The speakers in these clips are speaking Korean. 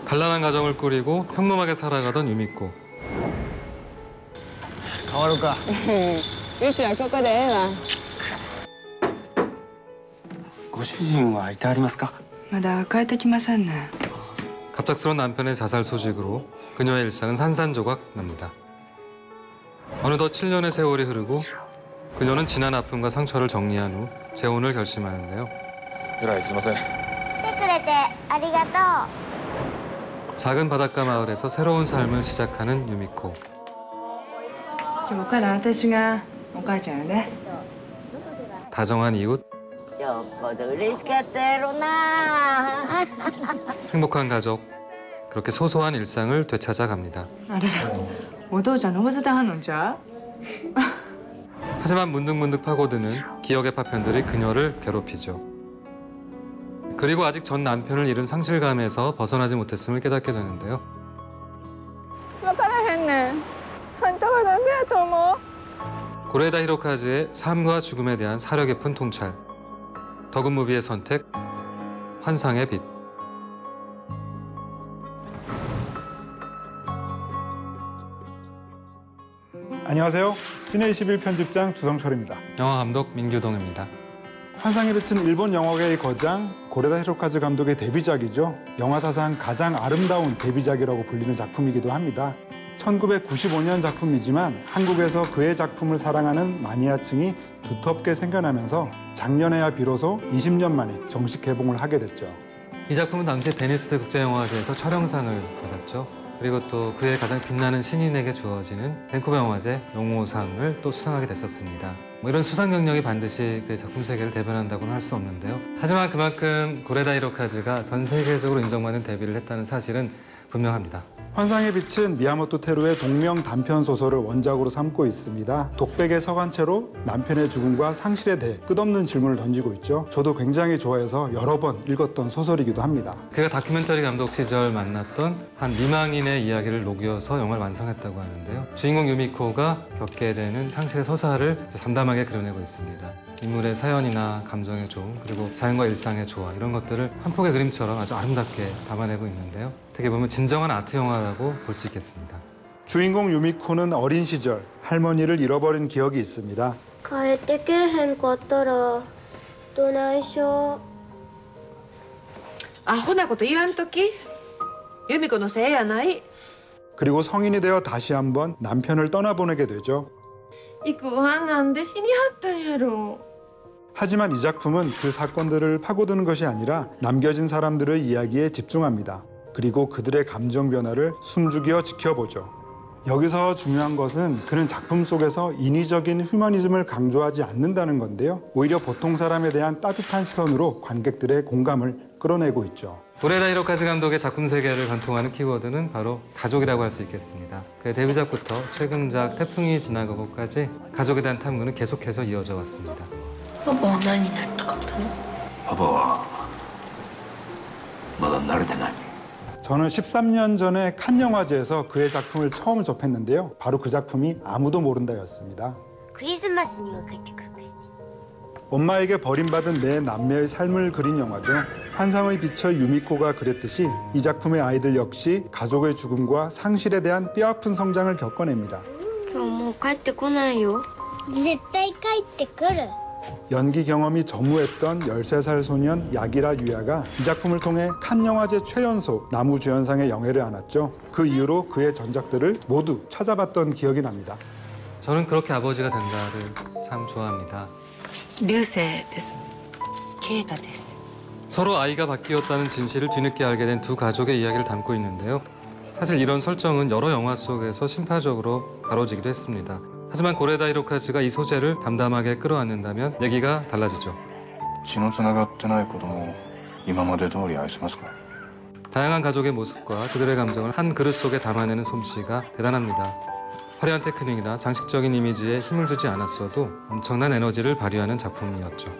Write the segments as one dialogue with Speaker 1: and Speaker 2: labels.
Speaker 1: 단란한 가정을 꾸리고 평범하게 살아가던 유미코.
Speaker 2: 変わるか。
Speaker 3: うちはここでええわ。
Speaker 2: ご主人はいてありますか。
Speaker 3: まだ帰ってきませんね。
Speaker 1: 갑작스러운 남편의 자살 소식으로 그녀의 일상은 산산조각 납니다. 어느덧 7년의 세월이 흐르고 그녀는 지난 아픔과 상처를 정리한 후 재혼을 결심하는데요.
Speaker 4: えらいすいません。
Speaker 5: 来てくれてありがとう。
Speaker 1: 작은 바닷가 마을에서 새로운 삶을 시작하는 유미코.
Speaker 3: 今日から私がお母ちゃんやね。
Speaker 1: 다정한 이웃,
Speaker 5: よっぽど嬉しかったやろな。
Speaker 1: 행복한 가족, 그렇게 소소한 일상을 되찾아 갑니다.
Speaker 3: あらら、お父ちゃんのごせたはんのんちゃう？
Speaker 1: 하지만 문득문득 파고드는 기억의 파편들이 그녀를 괴롭히죠. 그리고 아직 전 남편을 잃은 상실감에서 벗어나지 못했음을 깨닫게 되는데요.
Speaker 3: 分からへんねん。あんたはなんでやと思う？
Speaker 1: 고레다 히로카즈의 삶과 죽음에 대한 사려 깊은 통찰. 덕은무비의 선택, 환상의 빛.
Speaker 6: 안녕하세요. 시내 21 편집장 주성철입니다.
Speaker 1: 영화 감독 민규동입니다.
Speaker 6: 환상의 빛은 일본 영화계의 거장 고레다 히로카즈 감독의 데뷔작이죠. 영화 사상 가장 아름다운 데뷔작이라고 불리는 작품이기도 합니다. 1995년 작품이지만 한국에서 그의 작품을 사랑하는 마니아층이 두텁게 생겨나면서 작년에야 비로소 20년 만에 정식 개봉을 하게 됐죠.
Speaker 1: 이 작품은 당시 베니스 국제영화제에서 촬영상을 받았죠. 그리고 또 그의 가장 빛나는 신인에게 주어지는 밴쿠버 영화제 용호상을 또 수상하게 됐었습니다. 이런 수상 경력이 반드시 그 작품 세계를 대변한다고는 할 수 없는데요. 하지만 그만큼 고레다 히로카즈가 전 세계적으로 인정받는 데뷔를 했다는 사실은 분명합니다.
Speaker 6: 환상의 빛은 미야모토 테루의 동명 단편 소설을 원작으로 삼고 있습니다. 독백에 서간 채로 남편의 죽음과 상실에 대해 끝없는 질문을 던지고 있죠. 저도 굉장히 좋아해서 여러 번 읽었던 소설이기도 합니다.
Speaker 1: 그가 다큐멘터리 감독 시절 만났던 한 미망인의 이야기를 녹여서 영화를 완성했다고 하는데요. 주인공 유미코가 겪게 되는 상실의 서사를 담담하게 그려내고 있습니다. 인물의 사연이나 감정의 조음, 그리고 자연과 일상의 조화 이런 것들을 한 폭의 그림처럼 아주 아름답게 담아내고 있는데요. 어떻게 보면 진정한 아트 영화라고 볼 수 있겠습니다. 주인공
Speaker 6: 유미코는 어린 시절 할머니를 잃어버린 기억이 있습니다.
Speaker 5: 帰ってけえへんかったらどないしょ。
Speaker 7: アホなこと言わんとき。由美子のせいやない。
Speaker 6: 그리고 성인이 되어 다시 한번 남편을 떠나보내게 되죠.
Speaker 7: イクはなんで死にはったんやろ。
Speaker 6: 하지만 이 작품은 그 사건들을 파고드는 것이 아니라 남겨진 사람들의 이야기에 집중합니다. 그리고 그들의 감정 변화를 숨죽여 지켜보죠. 여기서 중요한 것은 그는 작품 속에서 인위적인 휴머니즘을 강조하지 않는다는 건데요. 오히려 보통 사람에 대한 따뜻한 시선으로 관객들의 공감을 끌어내고 있죠.
Speaker 1: 고레다 히로카즈 감독의 작품 세계를 관통하는 키워드는 바로 가족이라고 할 수 있겠습니다. 그의 데뷔작부터 최근작 태풍이 지나가고까지 가족에 대한 탐구는 계속해서 이어져 왔습니다.
Speaker 7: パパは何になりたかったの？
Speaker 2: パパはまだ慣れてない。
Speaker 6: 저는 13년 전에 칸 영화제에서 그의 작품을 처음 접했는데요. 바로 그 작품이 아무도 모른다였습니다.
Speaker 5: クリスマスには帰ってくるからね。
Speaker 6: 엄마에게 버림받은 네 남매의 삶을 그린 영화죠. 환상의 빛의 유미코가 그랬듯이 이 작품의 아이들 역시 가족의 죽음과 상실에 대한 뼈아픈 성장을 겪어냅니다.
Speaker 5: 今日もう帰ってこないよ。絶対帰ってくる。
Speaker 6: 연기 경험이 전무했던 13살 소년 야기라 유야가 이 작품을 통해 칸 영화제 최연소 나무주연상의 영예를 안았죠. 그 이후로 그의 전작들을 모두 찾아봤던 기억이 납니다.
Speaker 1: 저는 그렇게 아버지가 된다를 참 좋아합니다.
Speaker 7: 流星です。ケイタです。
Speaker 1: 서로 아이가 바뀌었다는 진실을 뒤늦게 알게 된 두 가족의 이야기를 담고 있는데요. 사실 이런 설정은 여러 영화 속에서 심파적으로 다뤄지기도 했습니다. 하지만 고레다 히로카즈가 이 소재를 담담하게 끌어안는다면 얘기가 달라지죠.
Speaker 4: 血のつながってない子供を今まで通り愛せますか?
Speaker 1: 다양한 가족의 모습과 그들의 감정을 한 그릇 속에 담아내는 솜씨가 대단합니다. 화려한 테크닉이나 장식적인 이미지에 힘을 주지 않았어도 엄청난 에너지를 발휘하는 작품이었죠.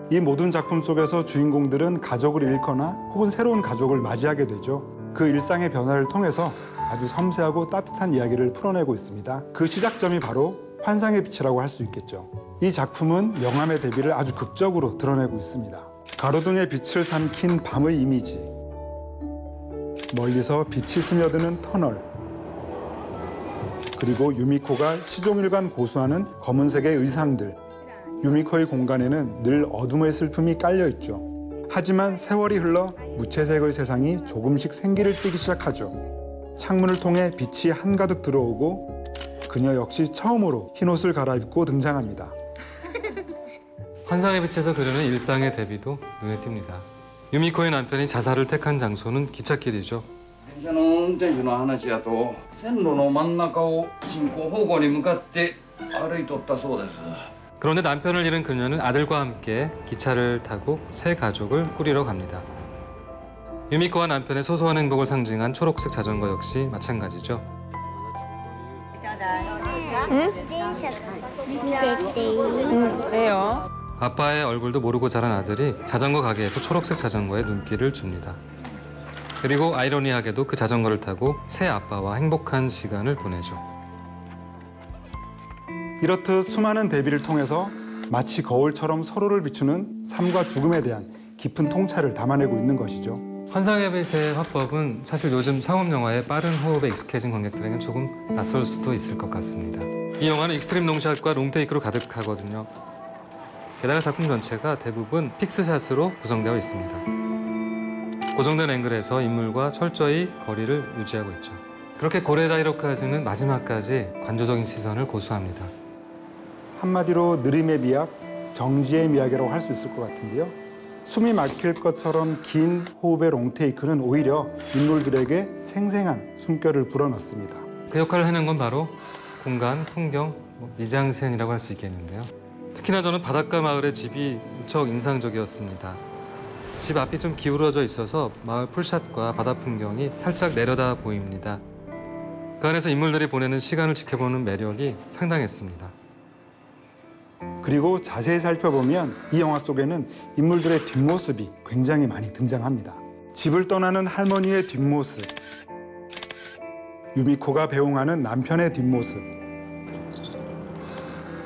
Speaker 6: 이 모든 작품 속에서 주인공들은 가족을 잃거나 혹은 새로운 가족을 맞이하게 되죠. 그 일상의 변화를 통해서 아주 섬세하고 따뜻한 이야기를 풀어내고 있습니다. 그 시작점이 바로 환상의 빛이라고 할 수 있겠죠. 이 작품은 영암의 대비를 아주 극적으로 드러내고 있습니다. 가로등에 빛을 삼킨 밤의 이미지, 멀리서 빛이 스며드는 터널, 그리고 유미코가 시종일관 고수하는 검은색의 의상들. 유미코의 공간에는 늘 어둠의 슬픔이 깔려있죠. 하지만 세월이 흘러 무채색의 세상이 조금씩 생기를 띠기 시작하죠. 창문을 통해 빛이 한가득 들어오고 그녀 역시 처음으로 흰옷을 갈아입고 등장합니다.
Speaker 1: 환상의 빛에서 그려낸 일상의 대비도 눈에 띕니다. 유미코의 남편이 자살을 택한 장소는 기찻길이죠.
Speaker 8: 電車の運転手の話やと線路の真ん中を進行方向に向かって歩いとったそうです。
Speaker 1: 그런데 남편을 잃은 그녀는 아들과 함께 기차를 타고 새 가족을 꾸리러 갑니다. 유미코와 남편의 소소한 행복을 상징한 초록색 자전거 역시 마찬가지죠.
Speaker 5: 自転車見てきていい？
Speaker 3: 왜요?
Speaker 1: 아빠의 얼굴도 모르고 자란 아들이 자전거 가게에서 초록색 자전거에 눈길을 줍니다. 그리고 아이러니하게도 그 자전거를 타고 새 아빠와 행복한 시간을 보내죠.
Speaker 6: 이렇듯 수많은 대비를 통해서 마치 거울처럼 서로를 비추는 삶과 죽음에 대한 깊은 통찰을 담아내고 있는 것이죠.
Speaker 1: 환상의 빛의 화법은 사실 요즘 상업 영화의 빠른 호흡에 익숙해진 관객들에겐 조금 낯설 수도 있을 것 같습니다. 이 영화는 익스트림 롱샷과 롱테이크로 가득하거든요. 게다가 작품 전체가 대부분 픽스샷으로 구성되어 있습니다. 고정된 앵글에서 인물과 철저히 거리를 유지하고 있죠. 그렇게 고레다이로까지는 마지막까지 관조적인 시선을 고수합니다.
Speaker 6: 한마디로 느림의 미학, 정지의 미학이라고 할 수 있을 것 같은데요. 숨이 막힐 것처럼 긴 호흡의 롱테이크는 오히려 인물들에게 생생한 숨결을 불어넣습니다.
Speaker 1: 그 역할을 해낸 건 바로 공간, 풍경, 미장센이라고 할 수 있겠는데요. 특히나 저는 바닷가 마을의 집이 무척 인상적이었습니다. 집 앞이 좀 기울어져 있어서 마을 풀샷과 바다 풍경이 살짝 내려다 보입니다. 그 안에서 인물들이 보내는 시간을 지켜보는 매력이 상당했습니다.
Speaker 6: 그리고 자세히 살펴보면 이 영화 속에는 인물들의 뒷모습이 굉장히 많이 등장합니다. 집을 떠나는 할머니의 뒷모습, 유미코가 배웅하는 남편의 뒷모습,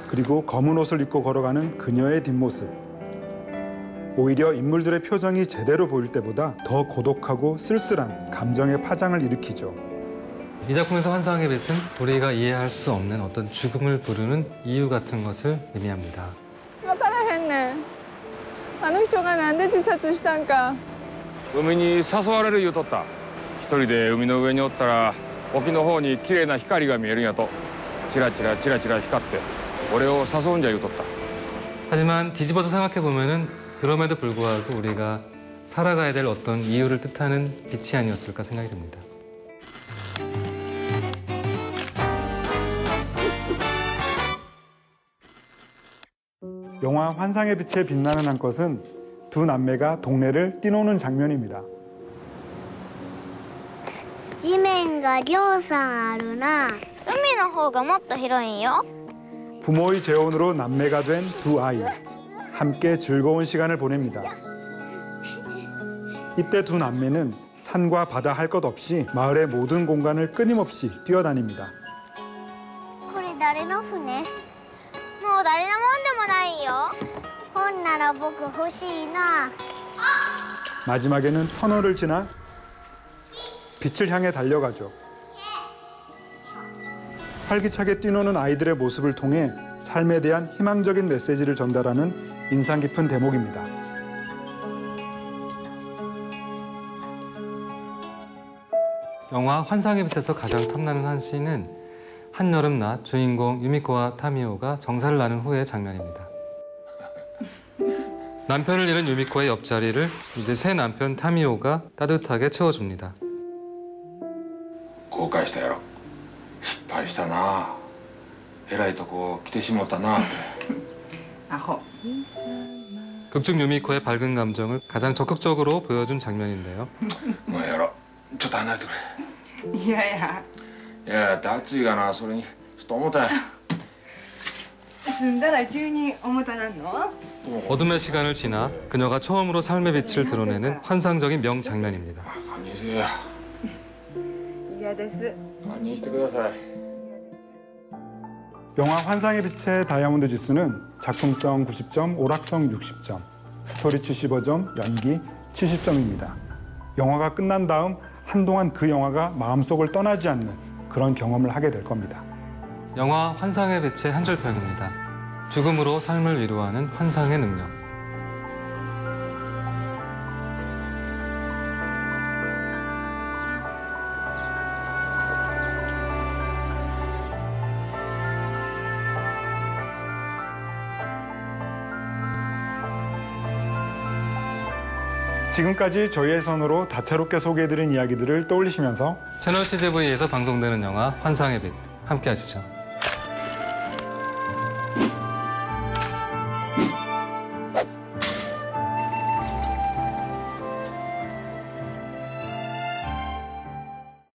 Speaker 6: 그리고 검은 옷을 입고 걸어가는 그녀의 뒷모습. 오히려 인물들의 표정이 제대로 보일 때보다 더 고독하고 쓸쓸한 감정의 파장을 일으키죠.
Speaker 1: 이 작품에서 환상의 빛은 우리가 이해할 수 없는 어떤 죽음을 부르는 이유 같은 것을 의미합니다.
Speaker 3: 分からへんねん。あの人がなんで自殺したんか。
Speaker 9: 海に誘われる言うとった。一人で海の上におったら沖の方に綺麗な光が見えるんやと。チラチラチラチラ光って俺を誘うんじゃ言うとった。
Speaker 1: 하지만 뒤집어서 생각해보면은 그럼에도 불구하고 우리가 살아가야 될 어떤 이유를 뜻하는 빛이 아니었을까 생각이 듭니다.
Speaker 6: 영화 환상의 빛에 빛나는 한 것은 두 남매가 동네를 뛰노는 장면입니다.
Speaker 5: 地面がぎょうさんあるな。海の方がもっと広いんよ。
Speaker 6: 부모의 재혼으로 남매가 된 두 아이. 함께 즐거운 시간을 보냅니다. 이때 두 남매는 산과 바다 할 것 없이 마을의 모든 공간을 끊임없이 뛰어다닙니다.
Speaker 5: これ誰の船？もう誰のもんでもないよ。本なら僕欲しいな。
Speaker 6: 마지막에는 터널을 지나 빛을 향해 달려가죠. 활기차게 뛰노는 아이들의 모습을 통해 삶에 대한 희망적인 메시지를 전달하는 인상 깊은 대목입니다.
Speaker 1: 영화 환상의 빛에서 가장 탐나는 한 씬은 한여름낮 주인공 유미코와 타미오가 정사를 나눈 후의 장면입니다. 남편을 잃은 유미코의 옆자리를 이제 새 남편 타미오가 따뜻하게 채워줍니다.
Speaker 4: 後悔したやろ。失敗したな。えらいとこ来てしもたなって。
Speaker 1: 극중 유미코의 밝은 감정을 가장 적극적으로 보여준 장면인데요.
Speaker 4: もうやろ。ちょっと離れてくれ。いやだって暑いがな。それにちょっと重たい。
Speaker 3: 済んだら急に重たなんの？
Speaker 1: 어둠의 시간을 지나 그녀가 처음으로 삶의 빛을 드러내는 환상적인 명장면입니다.
Speaker 4: 堪忍せえや
Speaker 3: 嫌です。
Speaker 4: 堪忍してください
Speaker 6: 영화 환상의 빛의 다이아몬드 지수는 작품성 90점, 오락성 60점, 스토리 75점, 연기 70점입니다. 영화가 끝난 다음 한동안 그 영화가 마음속을 떠나지 않는 그런 경험을 하게 될 겁니다.
Speaker 1: 영화 환상의 빛의 한 줄평입니다. 죽음으로 삶을 위로하는 환상의 능력.
Speaker 6: 지금까지 저희의 선으로 다채롭게 소개해드린 이야기들을 떠올리시면서
Speaker 1: 채널 CGV에서 방송되는 영화 환상의 빛 함께 하시죠.